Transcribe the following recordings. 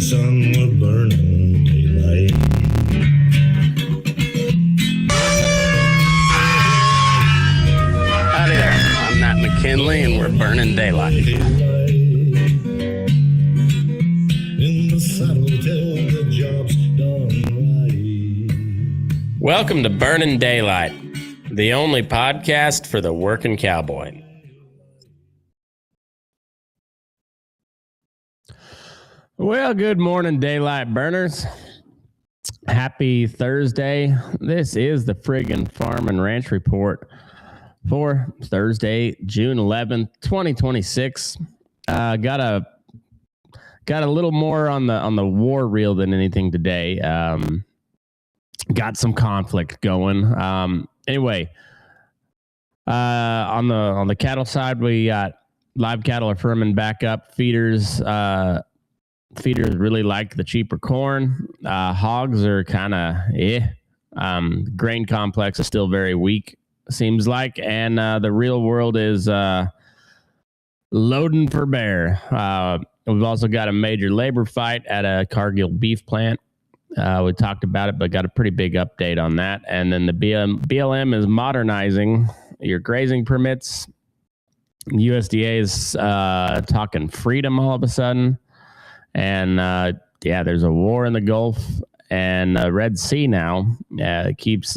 sun were burning daylight. Howdy there, I'm Matt McKinley and we're burning daylight. In the saddle till the job's done right. Welcome to Burning Daylight, the only podcast for the working cowboy. Well, good morning, daylight burners. Happy Thursday. This is the Friggin Farm and Ranch Report for Thursday, June 11th, 2026. Got a little more on the war reel than anything today. Got some conflict going. Anyway, on the cattle side, we got live cattle are firming back up. Feeders really like the cheaper corn. Hogs are kind of grain complex is still very weak, seems like, and the real world is loading for bear. We've also got a major labor fight at a Cargill beef plant. We talked about it, but got a pretty big update on that. And then the BLM is modernizing your grazing permits. USDA is talking freedom all of a sudden. And there's a war in the Gulf and Red Sea now. It keeps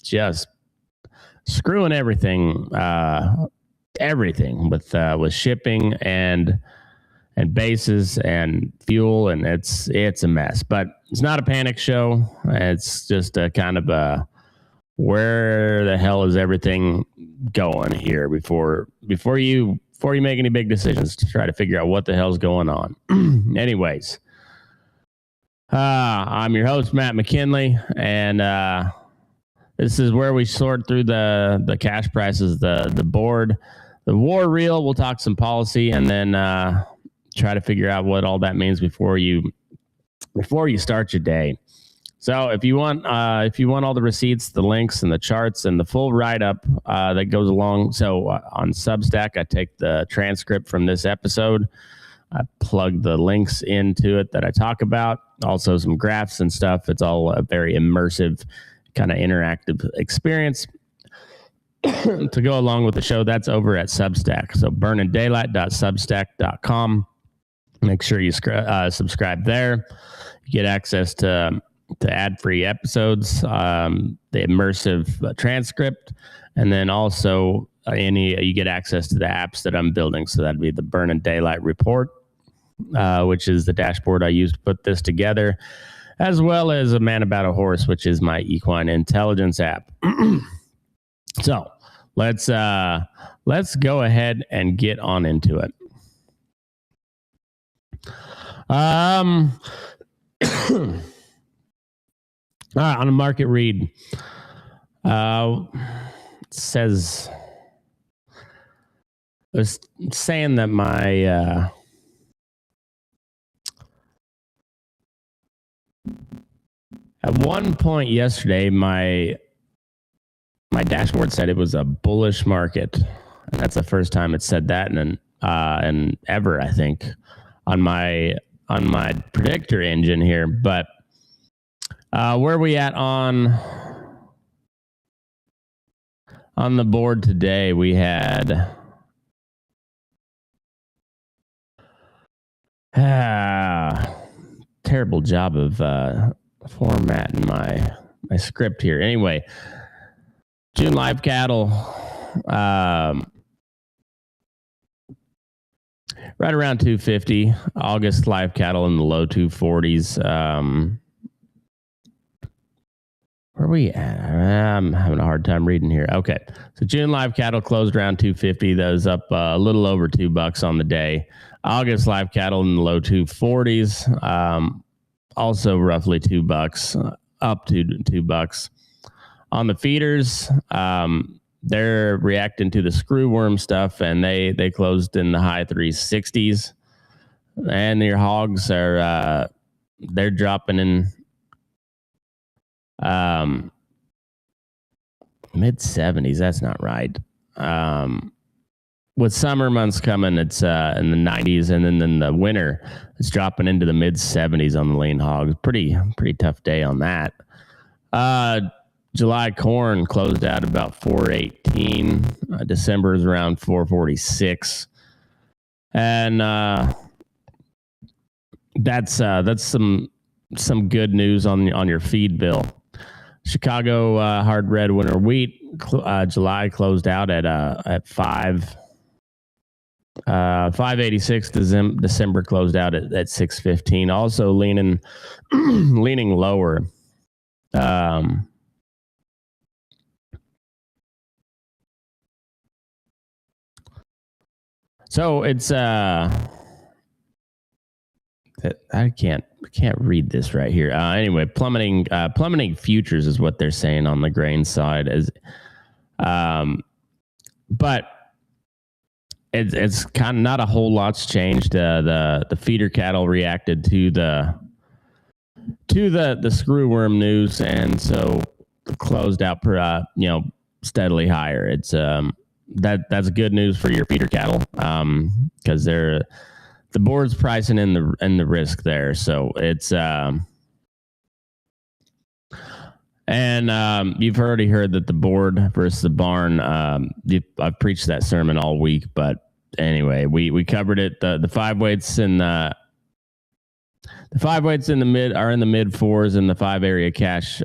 just screwing everything with shipping and bases and fuel, and it's a mess. But it's not a panic show. It's just a kind of a where the hell is everything going here before you make any big decisions to try to figure out what the hell's going on. Anyways, I'm your host, Matt McKinley, and this is where we sort through the cash prices, the board, the war reel. We'll talk some policy, and then try to figure out what all that means before you start your day. So if you want all the receipts, the links, and the charts, and the full write-up that goes along. So on Substack, I take the transcript from this episode. I plug the links into it that I talk about. Also some graphs and stuff. It's all a very immersive, kind of interactive experience to go along with the show. That's over at Substack. So burningdaylight.substack.com. Make sure you subscribe there. You get access to ad-free episodes, the immersive transcript, and then also you get access to the apps that I'm building. So that'd be the Burning Daylight Report, which is the dashboard I use to put this together, as well as a Man About a Horse, which is my equine intelligence app. So let's go ahead and get on into it. All right, on a market read, it says, I was saying that my at one point yesterday, my dashboard said it was a bullish market, and that's the first time it said that and ever, I think, on my predictor engine here. But where are we at on the board today? We had terrible job of formatting my script here. Anyway, June live cattle right around 250. August live cattle in the low 240s. Where are we at? I'm having a hard time reading here. Okay. So June live cattle closed around 250. That was up a little over $2 on the day. August live cattle in the low 240s. Also roughly $2, up to $2. On the feeders, they're reacting to the screwworm stuff, and they closed in the high 360s. And your hogs are they're dropping in mid 70s. That's not right. with summer months coming, it's in the 90s, and then in the winter, it's dropping into the mid 70s on the lean hogs. Pretty tough day on that. July corn closed out about 418. December is around 446, and that's some good news on your feed bill. Chicago hard red winter wheat July closed out at 586. December closed out at 615. Also leaning lower. So it's I can't read this right here. Anyway, plummeting futures is what they're saying on the grain side. But it's kind of not a whole lot's changed. The feeder cattle reacted to the screwworm news, and so closed out steadily higher. It's that's good news for your feeder cattle, because the board's pricing in the risk there. So it's and you've already heard that the board versus the barn. I've preached that sermon all week, but anyway, we covered it. The 5 weights and the 5 weights in the mid 4s, and the 5 area cash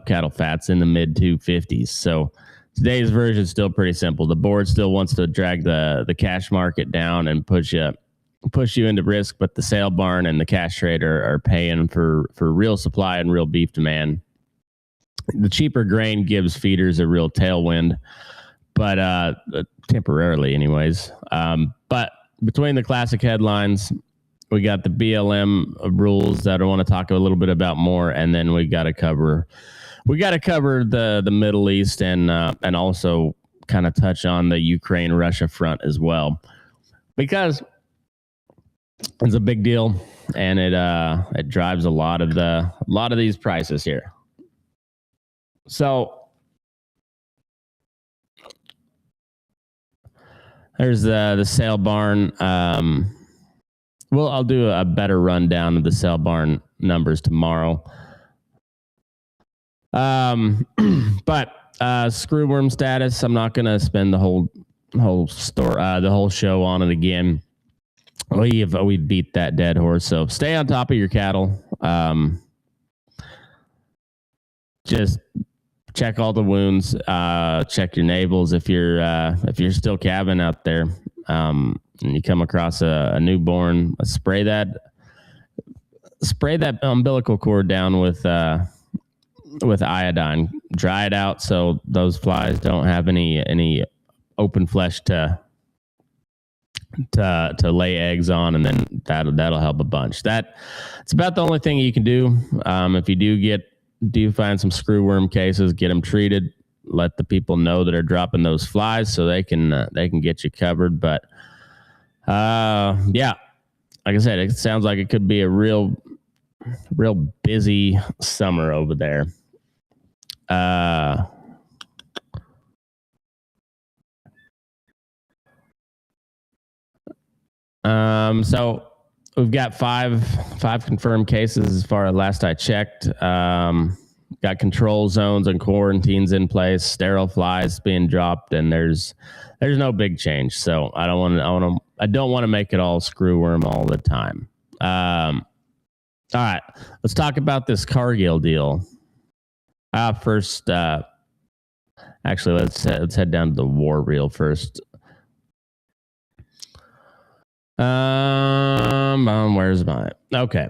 cattle fats in the mid 250s. So today's version is still pretty simple. The board still wants to drag the cash market down and push you into risk, but the sale barn and the cash trade are paying for real supply and real beef demand. The cheaper grain gives feeders a real tailwind, but temporarily anyways. But between the classic headlines, we got the BLM rules that I want to talk a little bit about more, and then we got to cover the Middle East and also kind of touch on the Ukraine-Russia front as well, because it's a big deal, and it drives a lot of these prices here. So there's the sale barn. I'll do a better rundown of the sale barn numbers tomorrow. But screwworm status, I'm not going to spend the whole show on it again. We've beat that dead horse. So stay on top of your cattle. Just check all the wounds. Check your navels if you're still calving out there. And you come across a newborn, spray that umbilical cord down with iodine. Dry it out so those flies don't have any open flesh to lay eggs on, and then that'll help a bunch. It's about the only thing you can do. If you do find some screwworm cases, get them treated. Let the people know that are dropping those flies so they can get you covered. But yeah, like I said, it sounds like it could be a real busy summer over there. So we've got five confirmed cases as far as last I checked. Got control zones and quarantines in place, sterile flies being dropped, and there's no big change. So I don't want to make it all screwworm all the time. All right, let's talk about this Cargill deal. First, actually, let's head down to the war reel first. Where's my okay?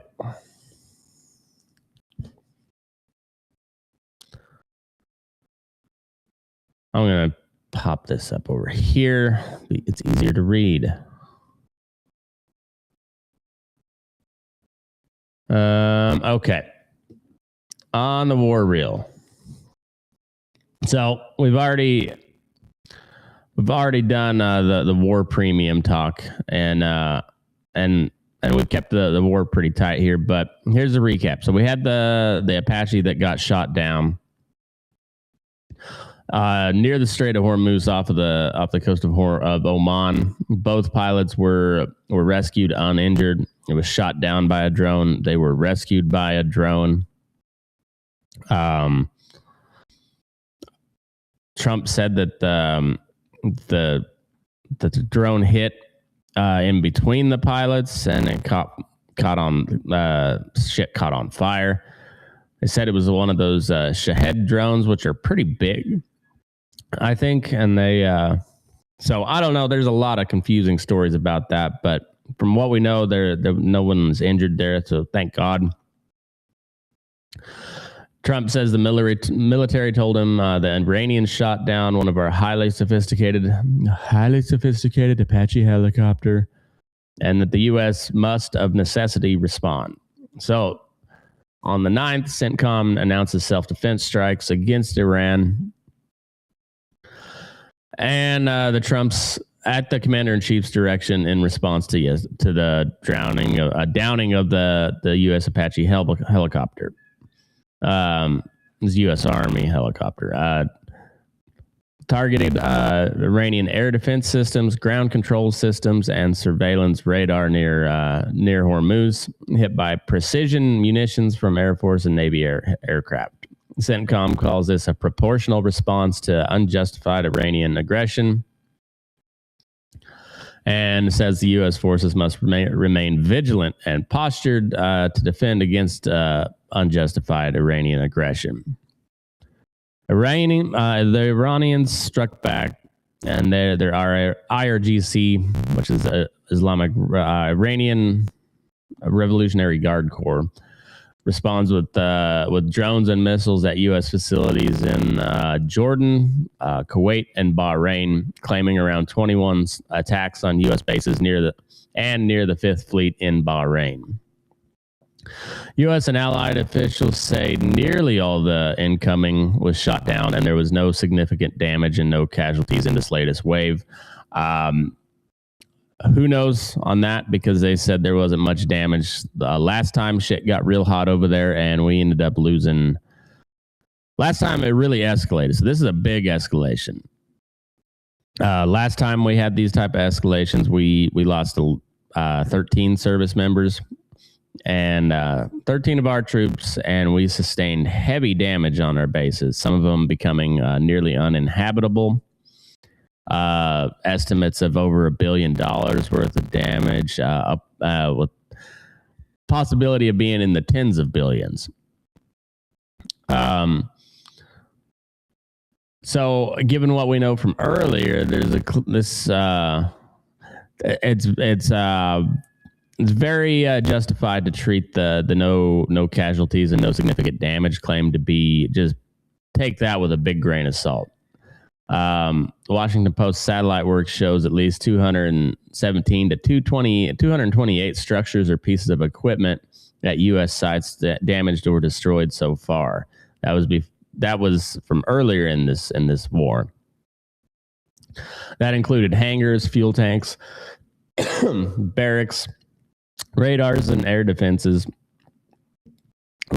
I'm gonna pop this up over here. It's easier to read. Okay. On the war reel. So we've already done the war premium talk, and we've kept the war pretty tight here. But here's the recap. So we had the Apache that got shot down. near the Strait of Hormuz off the coast of Oman. Both pilots were rescued uninjured. It was shot down by a drone. They were rescued by a drone. Trump said that the drone hit in between the pilots, and it caught on fire. They said it was one of those Shahed drones, which are pretty big, I think. And so I don't know. There's a lot of confusing stories about that, but from what we know, there no one's injured there. So thank God. Trump says the military told him the Iranians shot down one of our highly sophisticated Apache helicopter, and that the U.S. must, of necessity, respond. So on the 9th, CENTCOM announces self-defense strikes against Iran. And the Trumps at the commander-in-chief's direction in response to the downing of the U.S. Apache helicopter. It was U.S. Army helicopter. Targeted Iranian air defense systems, ground control systems, and surveillance radar near Hormuz, hit by precision munitions from Air Force and Navy aircraft. CENTCOM calls this a proportional response to unjustified Iranian aggression, and says the U.S. forces must remain vigilant and postured to defend against unjustified Iranian aggression. The Iranians struck back, and their IRGC, which is Islamic Iranian Revolutionary Guard Corps, responds with drones and missiles at U.S. facilities in Jordan, Kuwait, and Bahrain, claiming around 21 attacks on U.S. bases near the Fifth Fleet in Bahrain. U.S. and allied officials say nearly all the incoming was shot down, and there was no significant damage and no casualties in this latest wave. Who knows on that, because they said there wasn't much damage. Last time shit got real hot over there, and we ended up losing. Last time it really escalated, so this is a big escalation. Last time we had these type of escalations, we lost 13 service members and 13 of our troops, and we sustained heavy damage on our bases, some of them becoming nearly uninhabitable. Estimates of over $1 billion worth of damage, with possibility of being in the tens of billions. So given what we know from earlier, there's it's very justified to treat the no casualties and no significant damage claim to be, just take that with a big grain of salt. Washington Post satellite work shows at least 217 to 228 structures or pieces of equipment at U.S. sites that damaged or destroyed so far. That was from earlier in this war. That included hangars, fuel tanks, barracks, radars, and air defenses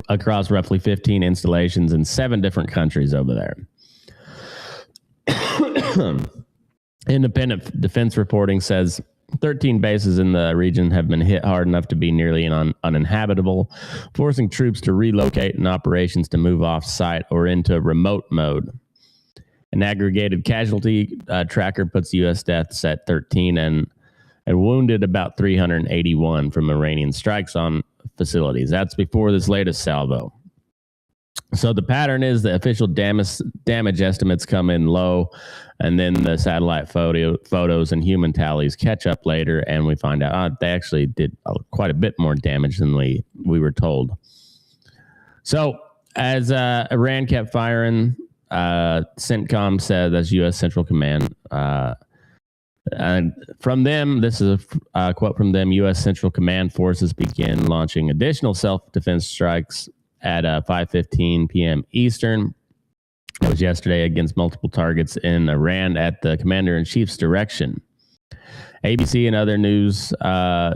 across roughly 15 installations in 7 different countries over there. Independent defense reporting says 13 bases in the region have been hit hard enough to be nearly uninhabitable, forcing troops to relocate and operations to move off site or into remote mode. An aggregated casualty tracker puts U.S. deaths at 13 and wounded about 381 from Iranian strikes on facilities. That's before this latest salvo. So the pattern is the official damage estimates come in low, and then the satellite photos and human tallies catch up later, and we find out they actually did quite a bit more damage than we were told. So as Iran kept firing, CENTCOM said, that's U.S. Central Command. And from them, this is a quote from them, U.S. Central Command forces begin launching additional self-defense strikes at 5:15 p.m. Eastern. That was yesterday, against multiple targets in Iran at the commander-in-chief's direction. ABC and other news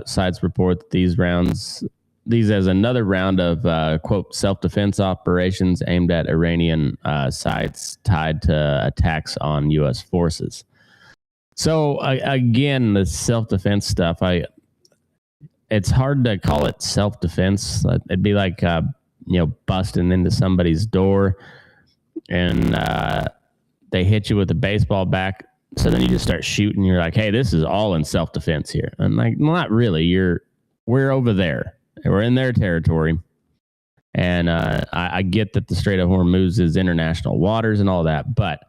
sites report that these rounds these as another round of, quote, self-defense operations aimed at Iranian sites tied to attacks on U.S. forces. So, again, the self-defense stuff, it's hard to call it self-defense. It'd be like, busting into somebody's door and they hit you with a baseball bat. So then you just start shooting. You're like, hey, this is all in self-defense here. And like, well, not really. We're over there. We're in their territory. And I get that the Strait of Hormuz is international waters and all that, but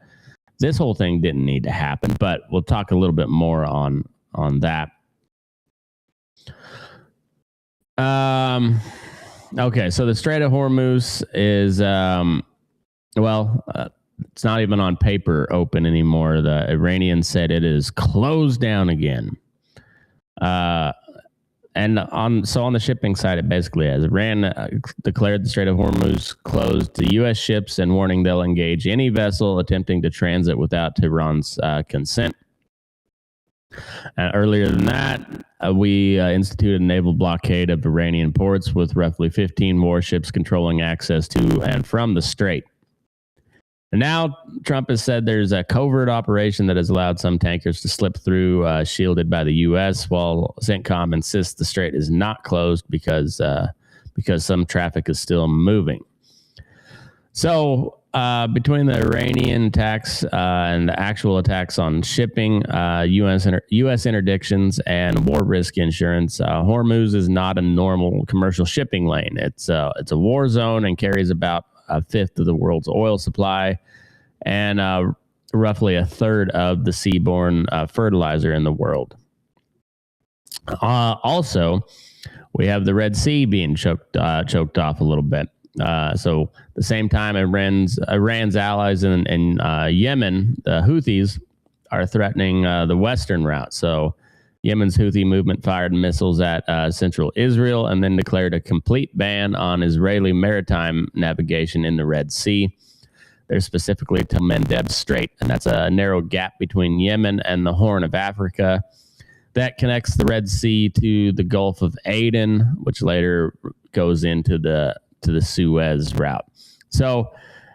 this whole thing didn't need to happen. But we'll talk a little bit more on that. Okay, so the Strait of Hormuz is, it's not even on paper open anymore. The Iranians said it is closed down again. And on the shipping side, it basically has. Iran declared the Strait of Hormuz closed to U.S. ships and warning they'll engage any vessel attempting to transit without Tehran's consent. Earlier than that, we instituted a naval blockade of Iranian ports with roughly 15 warships controlling access to and from the strait. And now Trump has said there's a covert operation that has allowed some tankers to slip through, shielded by the U.S., while CENTCOM insists the strait is not closed because some traffic is still moving. So between the Iranian attacks and the actual attacks on shipping, U.S. interdictions, and war risk insurance, Hormuz is not a normal commercial shipping lane. It's a war zone and carries about a fifth of the world's oil supply and roughly a third of the seaborne fertilizer in the world. Also, we have the Red Sea being choked off a little bit. So the same time, Iran's allies in Yemen, the Houthis, are threatening the western route. So Yemen's Houthi movement fired missiles at central Israel and then declared a complete ban on Israeli maritime navigation in the Red Sea. They're specifically to Mendeb Strait, and that's a narrow gap between Yemen and the Horn of Africa that connects the Red Sea to the Gulf of Aden, which later goes into the Suez route. So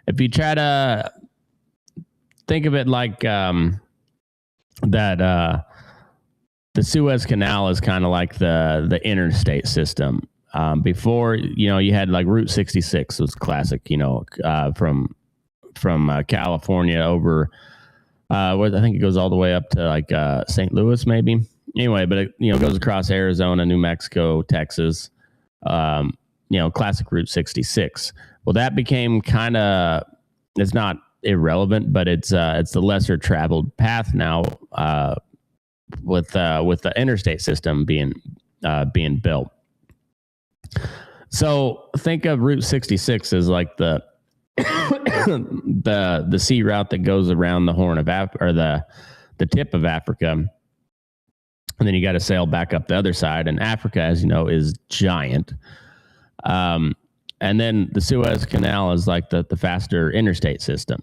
if you try to think of it like that, the Suez Canal is kind of like the interstate system. Before, you had like Route 66 was classic, from California over, I think it goes all the way up to like St. Louis maybe. Anyway, but it goes across Arizona, New Mexico, Texas, classic Route 66. Well, that became kind of, it's not irrelevant, but it's the lesser traveled path now, with the interstate system being built. So think of Route 66 as like the the sea route that goes around the Horn of Africa, or the tip of Africa, and then you got to sail back up the other side. And Africa, as you know, is giant. And then the Suez Canal is like the faster interstate system.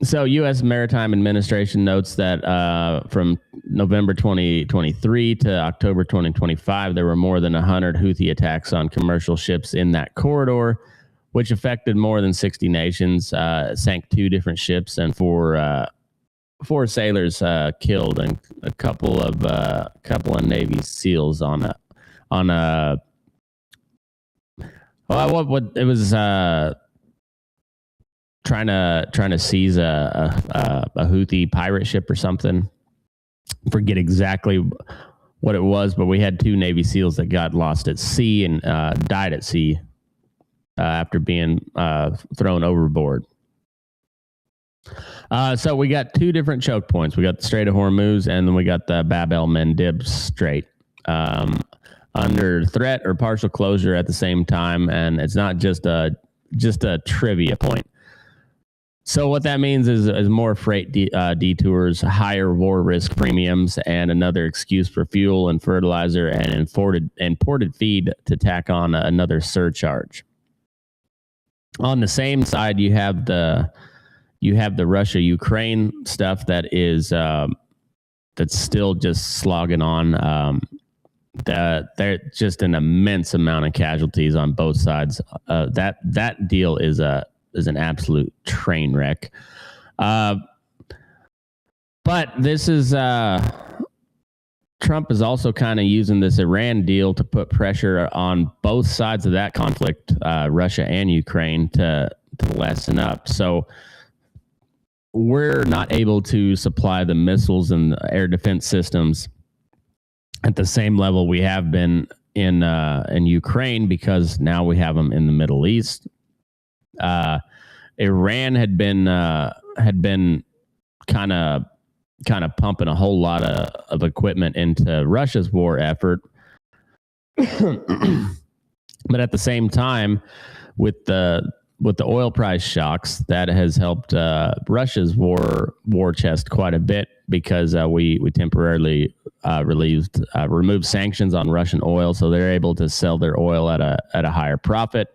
So U.S. Maritime Administration notes that from November 2023 to October 2025, there were more than 100 Houthi attacks on commercial ships in that corridor, which affected more than 60 nations, sank 2 different ships, and 4 sailors killed, and a couple of Navy SEALs on a what it was trying to seize a Houthi pirate ship or something. Forget exactly what it was, but we had 2 Navy SEALs that got lost at sea and died at sea after being thrown overboard. So we got 2 different choke points. We got the Strait of Hormuz, and then we got the Bab el-Mandeb Strait under threat or partial closure at the same time. And it's not just a trivia point. So what that means is more freight detours, higher war risk premiums, and another excuse for fuel and fertilizer and imported feed to tack on another surcharge. On the same side, you have the Russia-Ukraine stuff that is that's still just slogging on. There's just an immense amount of casualties on both sides. That deal is an absolute train wreck. But this is Trump is also kind of using this Iran deal to put pressure on both sides of that conflict, Russia and Ukraine, to lessen up. So we're not able to supply the missiles and the air defense systems at the same level we have been in Ukraine, because now we have them in the Middle East. Iran had been kind of pumping a whole lot of equipment into Russia's war effort. But at the same time, with the oil price shocks, that has helped Russia's war chest quite a bit, because we temporarily removed sanctions on Russian oil, so they're able to sell their oil at a higher profit,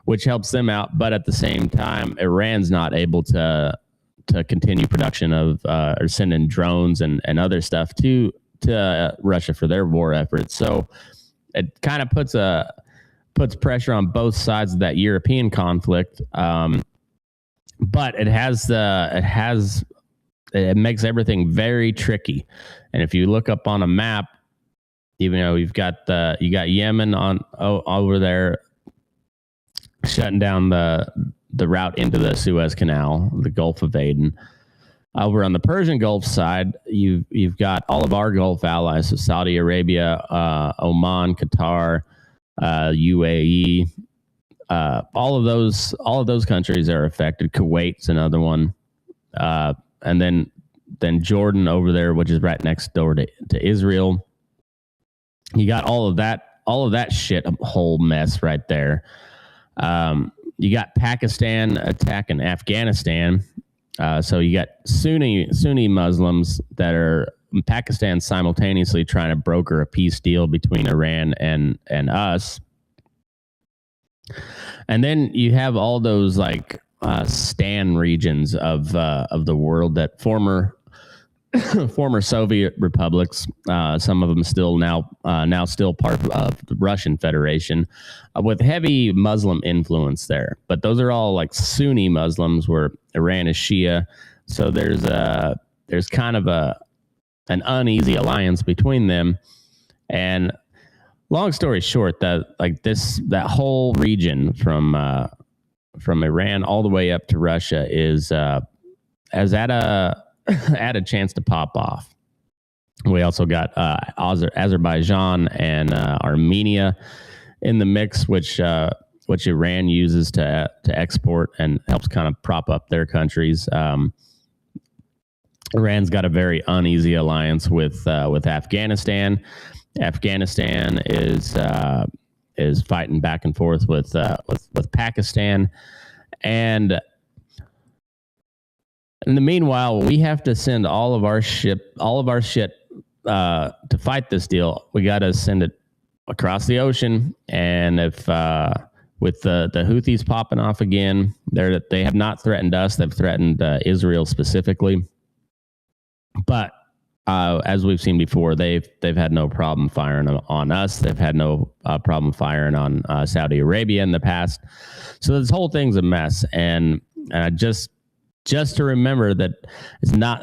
which helps them out. But at the same time, Iran's not able to continue production of or sending drones and other stuff to Russia for their war efforts. So it kind of puts pressure on both sides of that European conflict. But it makes everything very tricky. And if you look up on a map, even though you got Yemen over there shutting down the route into the Suez Canal, the Gulf of Aden. Over on the Persian Gulf side, you've got all of our Gulf allies, so Saudi Arabia, Oman, Qatar, UAE, all of those countries are affected. Kuwait's another one, and then Jordan over there, which is right next door to Israel. You got all of that shit, a whole mess right there. You got Pakistan attacking Afghanistan. So you got Sunni Muslims that are in Pakistan simultaneously trying to broker a peace deal between Iran and us. And then you have all those like Stan regions of the world, that former Soviet republics, some of them still now still part of the Russian Federation, with heavy Muslim influence there. But those are all like Sunni Muslims, where Iran is Shia. So there's kind of an uneasy alliance between them. And long story short, that whole region from Iran all the way up to Russia is at a chance to pop off. We also got Azerbaijan and Armenia in the mix, which Iran uses to export and helps kind of prop up their countries. Iran's got a very uneasy alliance with Afghanistan. Afghanistan is fighting back and forth with Pakistan, and in the meanwhile, we have to send all of our shit to fight this deal. We got to send it across the ocean, and if with the Houthis popping off again, they have not threatened us; they've threatened Israel specifically. But as we've seen before, they've had no problem firing on us. They've had no problem firing on Saudi Arabia in the past. So this whole thing's a mess, and just to remember that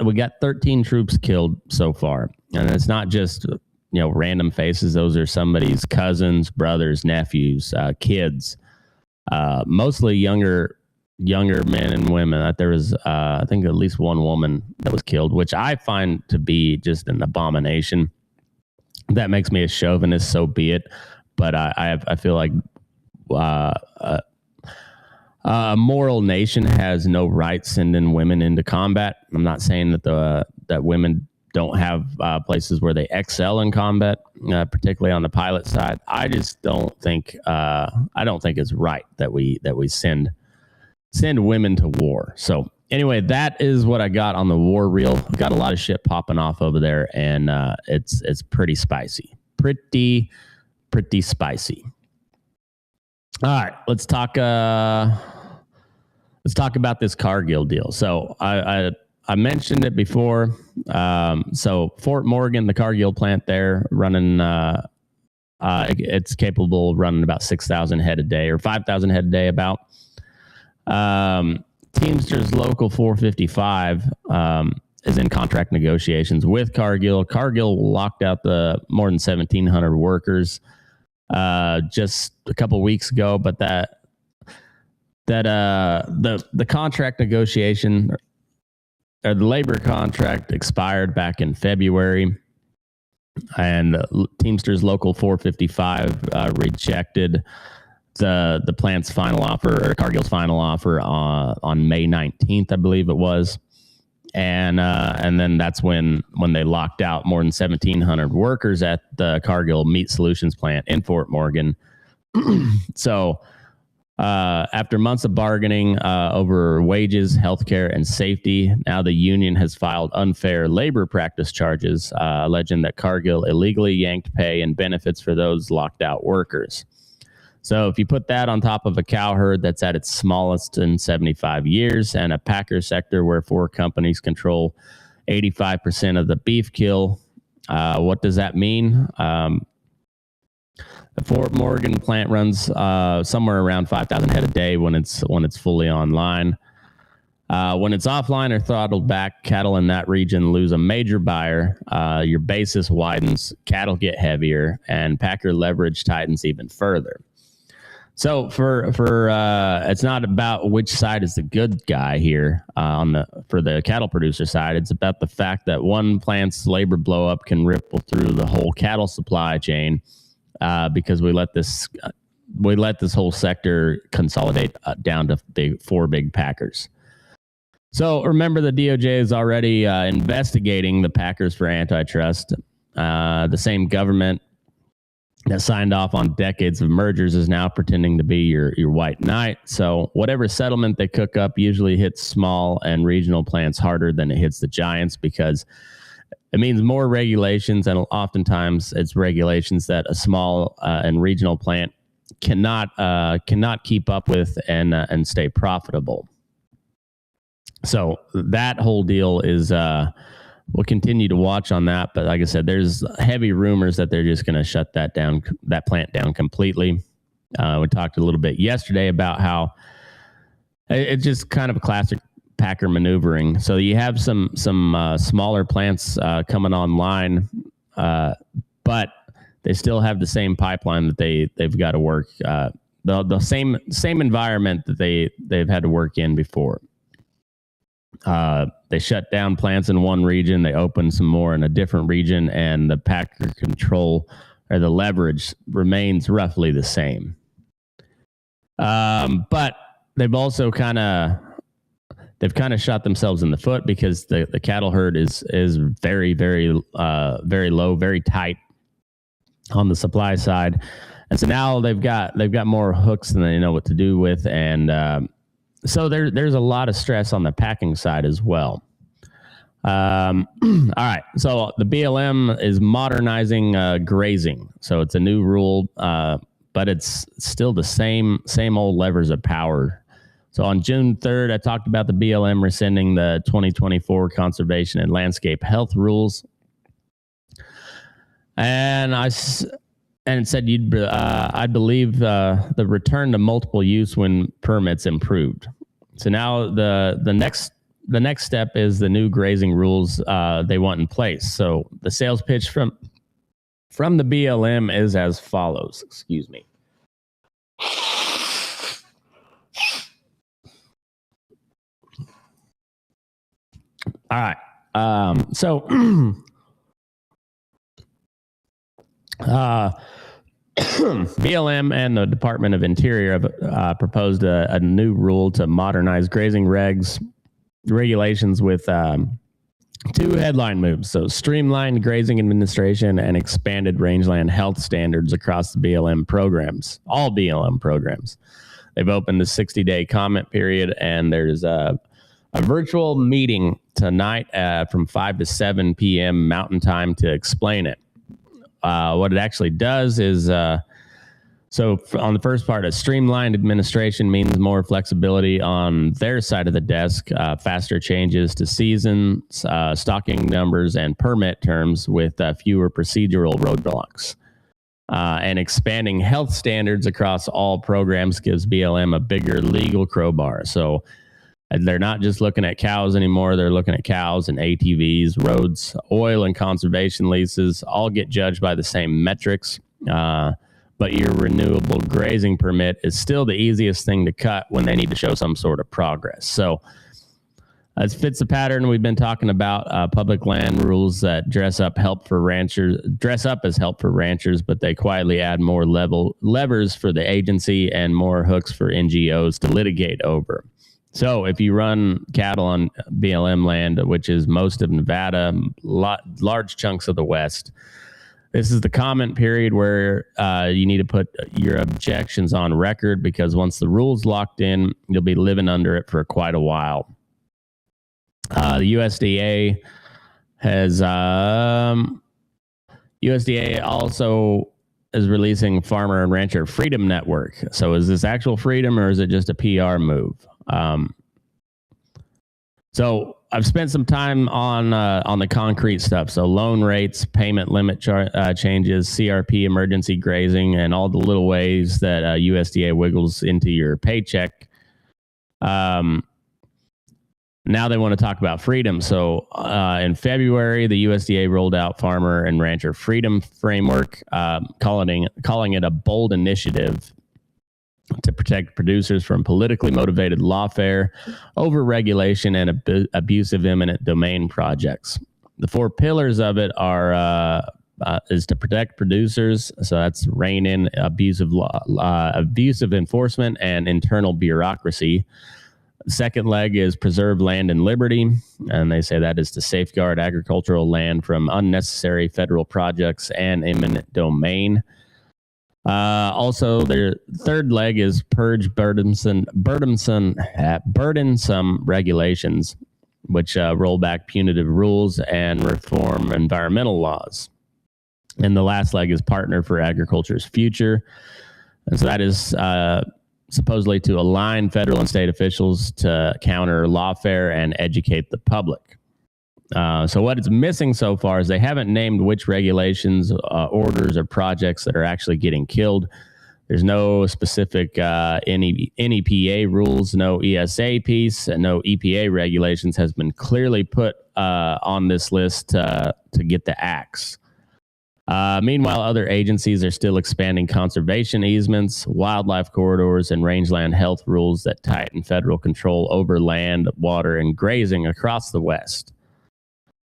we got 13 troops killed so far, and it's not just random faces. Those are somebody's cousins, brothers, nephews, kids, mostly younger men and women. There was I think at least one woman that was killed, which I find to be just an abomination. That makes me a chauvinist, so be it. But I feel like a moral nation has no right sending women into combat. I'm not saying that that women don't have places where they excel in combat, particularly on the pilot side. I just don't think it's right that we send women to war. So anyway, that is what I got on the war reel. Got a lot of shit popping off over there, and it's pretty spicy, pretty spicy. All right, let's talk about this Cargill deal. So I I mentioned it before. So Fort Morgan, the Cargill plant there, running. It's capable of running about 6,000 head a day or 5,000 head a day. About Teamsters Local 455 is in contract negotiations with Cargill. Cargill locked out the more than 1,700 workers just a couple weeks ago, but the contract negotiation or the labor contract expired back in February, and Teamsters Local 455 rejected the plant's final offer, or Cargill's final offer, on May 19th, I believe it was. And then that's when they locked out more than 1,700 workers at the Cargill Meat Solutions plant in Fort Morgan. So after months of bargaining over wages, healthcare, and safety, now the union has filed unfair labor practice charges, alleging that Cargill illegally yanked pay and benefits for those locked out workers. So if you put that on top of a cow herd that's at its smallest in 75 years and a packer sector where 4 companies control 85% of the beef kill, what does that mean? The Fort Morgan plant runs somewhere around 5,000 head a day when it's fully online. When it's offline or throttled back, cattle in that region lose a major buyer. Your basis widens, cattle get heavier, and packer leverage tightens even further. So for it's not about which side is the good guy here for the cattle producer side. It's about the fact that one plant's labor blow up can ripple through the whole cattle supply chain because we let this whole sector consolidate down to 4 big packers. So remember, the DOJ is already investigating the packers for antitrust. The same government that signed off on decades of mergers is now pretending to be your white knight. So whatever settlement they cook up usually hits small and regional plants harder than it hits the giants, because it means more regulations, and oftentimes it's regulations that a small and regional plant cannot keep up with and stay profitable. So that whole deal is we'll continue to watch on that, but like I said, there's heavy rumors that they're just going to shut that plant down completely. We talked a little bit yesterday about how it's just kind of a classic packer maneuvering. So you have some smaller plants coming online, but they still have the same pipeline that they've got to work, the same environment that they've had to work in before. They shut down plants in one region, they open some more in a different region, and the packer control or the leverage remains roughly the same. But they've also kind of shot themselves in the foot, because the cattle herd is very, very, very low, very tight on the supply side, and so now they've got more hooks than they know what to do with, and so there's a lot of stress on the packing side as well. All right. So the BLM is modernizing grazing. So it's a new rule, but it's still the same old levers of power. So on June 3rd, I talked about the BLM rescinding the 2024 Conservation and Landscape Health rules. And it said I believe the return to multiple use when permits improved. So now the next step is the new grazing rules they want in place. So the sales pitch from the BLM is as follows. Excuse me. All right. So BLM and the Department of Interior have proposed a new rule to modernize grazing regulations with 2 headline moves. So streamlined grazing administration and expanded rangeland health standards across the BLM programs, all BLM programs. They've opened a 60-day comment period, and there's a virtual meeting tonight from 5 to 7 p.m. Mountain Time to explain it. What it actually does is So on the first part, a streamlined administration means more flexibility on their side of the desk, faster changes to seasons, stocking numbers, and permit terms with fewer procedural roadblocks. And expanding health standards across all programs gives BLM a bigger legal crowbar. So they're not just looking at cows anymore. They're looking at cows and ATVs, roads, oil, and conservation leases all get judged by the same metrics. But your renewable grazing permit is still the easiest thing to cut when they need to show some sort of progress. So it fits the pattern we've been talking about. Public land rules that dress up as help for ranchers, but they quietly add more levers for the agency and more hooks for NGOs to litigate over. So if you run cattle on BLM land, which is most of Nevada, large chunks of the West, this is the comment period where you need to put your objections on record, because once the rule's locked in, you'll be living under it for quite a while. The USDA also is releasing Farmer and Rancher Freedom Network. So is this actual freedom, or is it just a PR move? So I've spent some time on the concrete stuff. So loan rates, payment limit changes, CRP, emergency grazing, and all the little ways that USDA wiggles into your paycheck. Now they want to talk about freedom. So in February, the USDA rolled out Farmer and Rancher Freedom Framework, calling it a bold initiative to protect producers from politically motivated lawfare, over-regulation, and abusive eminent domain projects. The 4 pillars of it are is to protect producers, so that's rein in abusive enforcement and internal bureaucracy. The second leg is preserve land and liberty, and they say that is to safeguard agricultural land from unnecessary federal projects and eminent domain. Also, their third leg is purge burdensome regulations, which roll back punitive rules and reform environmental laws. And the last leg is partner for agriculture's future. And so that is supposedly to align federal and state officials to counter lawfare and educate the public. So what is missing so far is they haven't named which regulations, orders, or projects that are actually getting killed. There's no specific NEPA rules, no ESA piece, and no EPA regulations has been clearly put on this list to get the axe. Meanwhile, other agencies are still expanding conservation easements, wildlife corridors, and rangeland health rules that tighten federal control over land, water, and grazing across the West.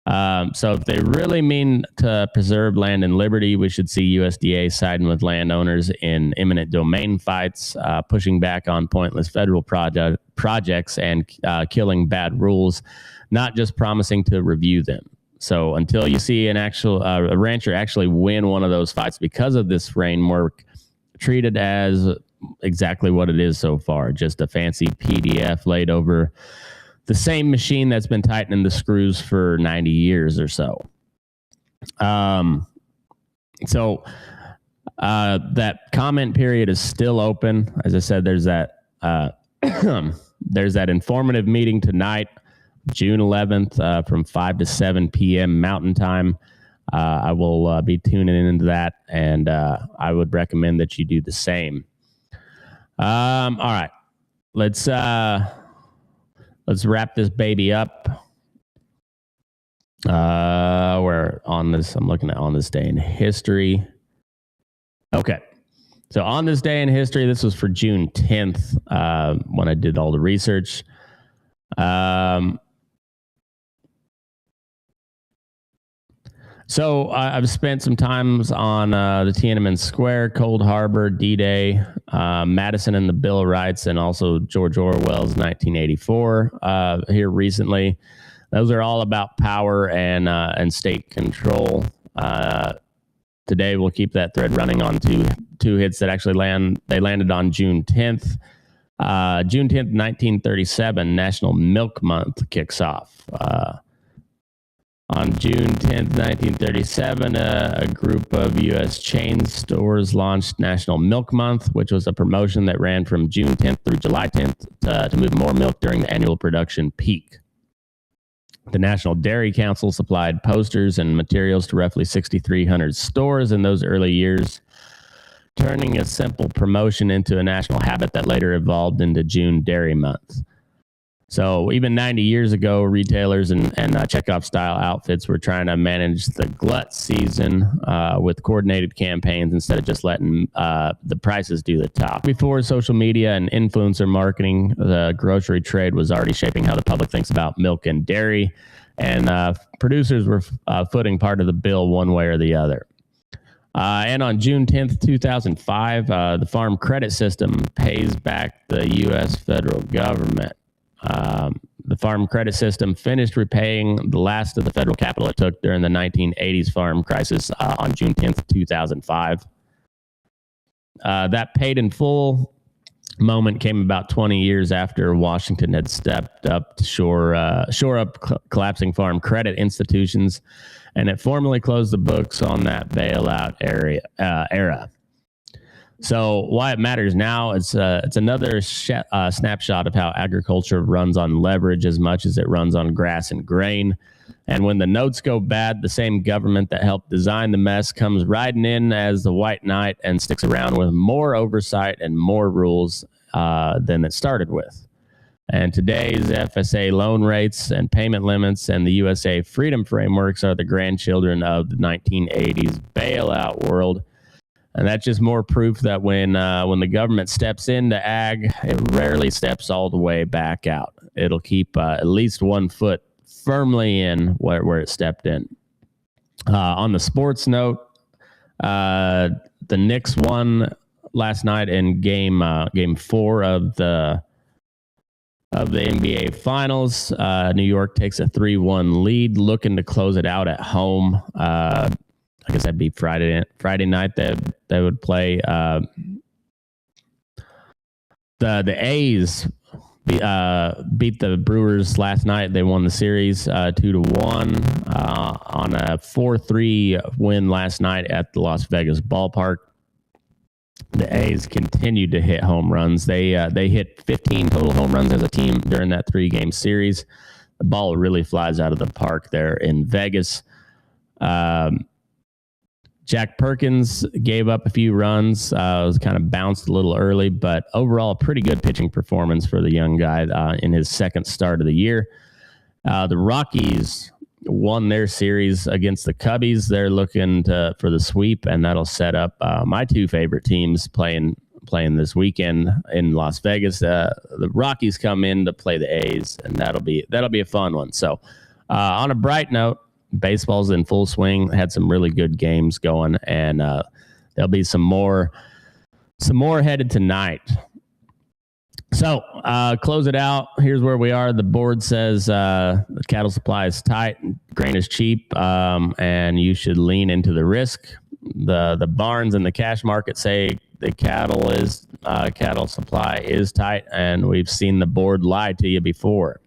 So if they really mean to preserve land and liberty, we should see USDA siding with landowners in eminent domain fights, pushing back on pointless federal projects, and killing bad rules, not just promising to review them. So until you see an actual a rancher actually win one of those fights because of this framework, treated as exactly what it is so far, just a fancy PDF laid over the same machine that's been tightening the screws for 90 years or so. That comment period is still open. As I said, there's that there's that informative meeting tonight, June 11th, from 5 to 7 p.m. Mountain Time. I will be tuning into that, and I would recommend that you do the same. All right, let's wrap this baby up. We're on this. I'm looking at on this day in history. Okay. So on this day in history, this was for June 10th, when I did all the research. So I've spent some times on the Tiananmen Square, Cold Harbor, D-Day, Madison and the Bill of Rights, and also George Orwell's 1984 here recently. Those are all about power and state control. Today we'll keep that thread running on two hits that actually landed on June 10th. June 10th, 1937, National Milk Month kicks off. On June 10th, 1937, a group of U.S. chain stores launched National Milk Month, which was a promotion that ran from June 10th through July 10th to move more milk during the annual production peak. The National Dairy Council supplied posters and materials to roughly 6,300 stores in those early years, turning a simple promotion into a national habit that later evolved into June Dairy Month. So even 90 years ago, retailers and checkoff-style outfits were trying to manage the glut season with coordinated campaigns instead of just letting the prices do the talk. Before social media and influencer marketing, the grocery trade was already shaping how the public thinks about milk and dairy, and producers were footing part of the bill one way or the other. And on June 10th, 2005, the Farm Credit System pays back the U.S. federal government. The Farm Credit System finished repaying the last of the federal capital it took during the 1980s farm crisis on June 10th, 2005. That paid in full moment came about 20 years after Washington had stepped up to shore up collapsing farm credit institutions, and it formally closed the books on that bailout era. So why it matters now, it's another snapshot of how agriculture runs on leverage as much as it runs on grass and grain. And when the notes go bad, the same government that helped design the mess comes riding in as the white knight and sticks around with more oversight and more rules than it started with. And today's FSA loan rates and payment limits and the USA freedom frameworks are the grandchildren of the 1980s bailout world. And that's just more proof that when the government steps into ag, it rarely steps all the way back out. It'll keep at least one foot firmly in where it stepped in. On the sports note, the Knicks won last night in game 4 of the NBA Finals. New York takes a 3-1 lead, looking to close it out at home. I guess that'd be Friday night that they would play. The A's beat the Brewers last night. They won the series 2-1 on a 4-3 win last night at the Las Vegas ballpark. The A's continued to hit home runs. They hit 15 total home runs as a team during that 3-game series. The ball really flies out of the park there in Vegas. Jack Perkins gave up a few runs. Was kind of bounced a little early, but overall a pretty good pitching performance for the young guy in his second start of the year. The Rockies won their series against the Cubbies. They're looking for the sweep, and that'll set up my two favorite teams playing this weekend in Las Vegas. The Rockies come in to play the A's, and that'll be a fun one. So on a bright note, baseball's in full swing. Had some really good games going, and there'll be some more headed tonight. So close it out. Here's where we are. The board says the cattle supply is tight, grain is cheap, and you should lean into the risk. The barns and the cash market say the cattle supply is tight, and we've seen the board lie to you before.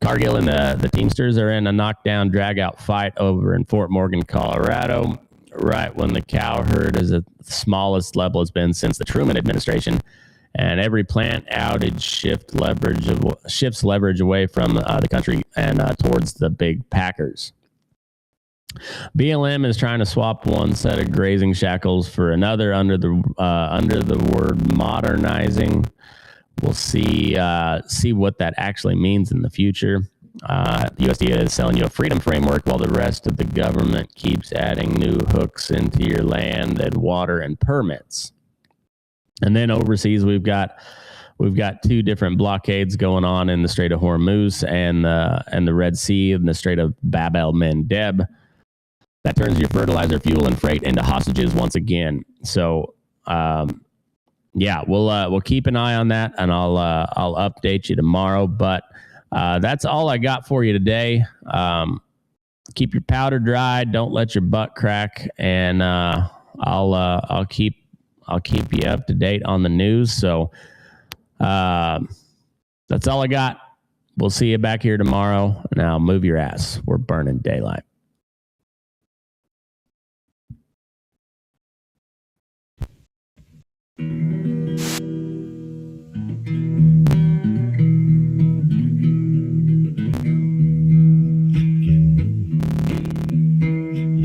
Cargill and the Teamsters are in a knockdown, drag-out fight over in Fort Morgan, Colorado, right when the cow herd is at the smallest level it's been since the Truman administration, and every plant outage shifts leverage away from the country and towards the big packers. BLM is trying to swap one set of grazing shackles for another under the word modernizing. We'll see what that actually means in the future. USDA is selling you a freedom framework while the rest of the government keeps adding new hooks into your land and water and permits. And then overseas, we've got 2 different blockades going on in the Strait of Hormuz and the Red Sea and the Strait of Bab el-Mandeb. That turns your fertilizer, fuel, and freight into hostages once again. So. Yeah, we'll keep an eye on that, and I'll update you tomorrow. But that's all I got for you today. Keep your powder dry. Don't let your butt crack, and I'll keep you up to date on the news. So that's all I got. We'll see you back here tomorrow. Now move your ass. We're burning daylight.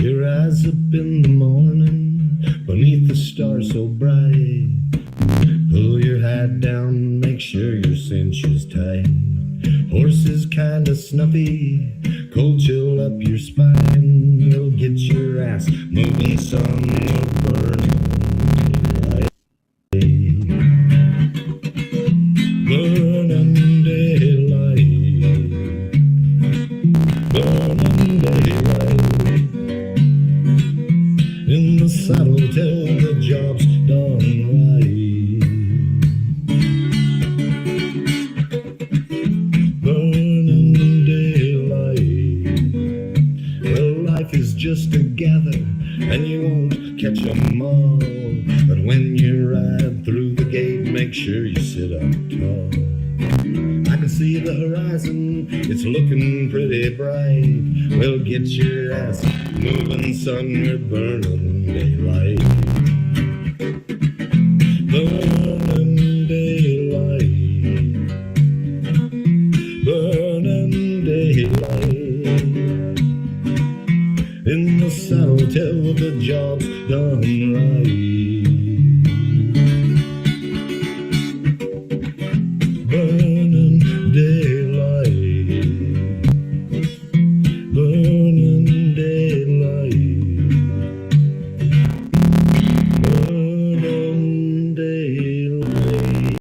Your eyes up in the morning beneath the stars so bright. Pull your hat down, make sure your cinch is tight. Horse is kinda snuffy, cold chill up your spine. You'll get your ass moving, son, you'll burn daylight. Burning daylight. Burning daylight. In the saddle till the job's done right. Burning daylight. Well, life is just a gather, and you won't catch 'em all. But when you ride through the gate, make sure you sit up tall. I can see the horizon, it's looking pretty bright. Well, get your ass moving, son, we're burning daylight. Burning daylight. Burning daylight. In the saddle till the job's done right.